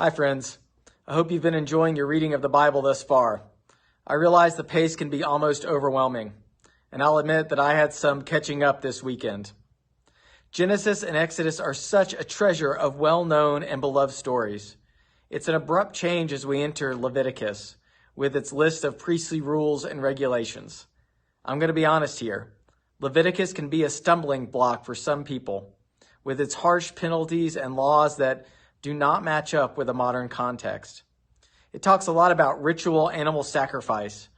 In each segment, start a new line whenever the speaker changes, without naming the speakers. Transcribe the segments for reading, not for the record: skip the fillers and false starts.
Hi, friends. I hope you've been enjoying your reading of the Bible thus far. I realize the pace can be almost overwhelming, and I'll admit that I had some catching up this weekend. Genesis and Exodus are such a treasure of well-known and beloved stories. It's an abrupt change as we enter Leviticus, with its list of priestly rules and regulations. I'm going to be honest here. Leviticus can be a stumbling block for some people, with its harsh penalties and laws that do not match up with a modern context. It talks a lot about ritual animal sacrifice,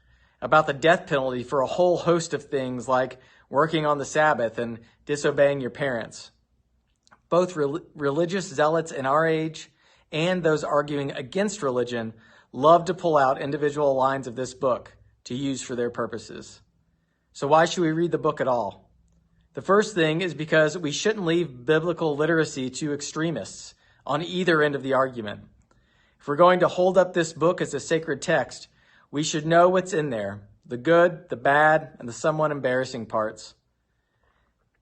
about the death penalty for a whole host of things like working on the Sabbath and disobeying your parents. Both religious zealots in our age and those arguing against religion love to pull out individual lines of this book to use for their purposes. So why should we read the book at all? The first thing is because we shouldn't leave biblical literacy to extremists on either end of the argument. If we're going to hold up this book as a sacred text, we should know what's in there, the good, the bad, and the somewhat embarrassing parts.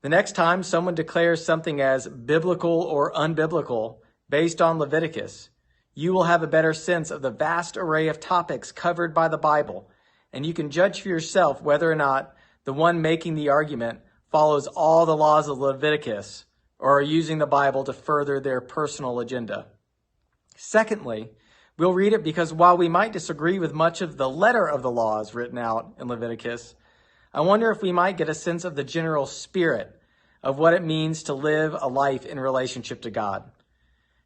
The next time someone declares something as biblical or unbiblical based on Leviticus, you will have a better sense of the vast array of topics covered by the Bible, and you can judge for yourself whether or not the one making the argument follows all the laws of Leviticus or are using the Bible to further their personal agenda. Secondly, we'll read it because while we might disagree with much of the letter of the laws written out in Leviticus, I wonder if we might get a sense of the general spirit of what it means to live a life in relationship to God.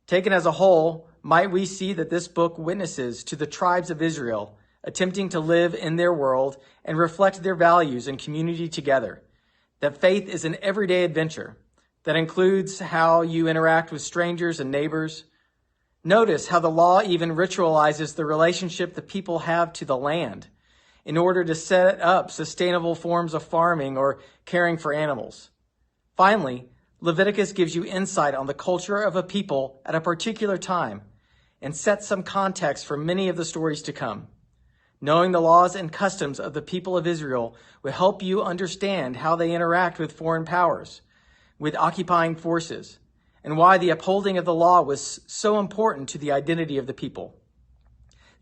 Taken as a whole, might we see that this book witnesses to the tribes of Israel attempting to live in their world and reflect their values and community together, that faith is an everyday adventure that includes how you interact with strangers and neighbors. Notice how the law even ritualizes the relationship the people have to the land in order to set up sustainable forms of farming or caring for animals. Finally, Leviticus gives you insight on the culture of a people at a particular time and sets some context for many of the stories to come. Knowing the laws and customs of the people of Israel will help you understand how they interact with foreign powers, with occupying forces, and why the upholding of the law was so important to the identity of the people.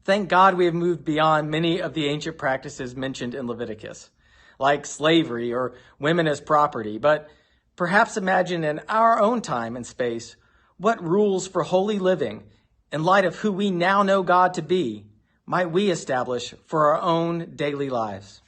Thank God we have moved beyond many of the ancient practices mentioned in Leviticus, like slavery or women as property, but perhaps imagine in our own time and space what rules for holy living, in light of who we now know God to be, might we establish for our own daily lives.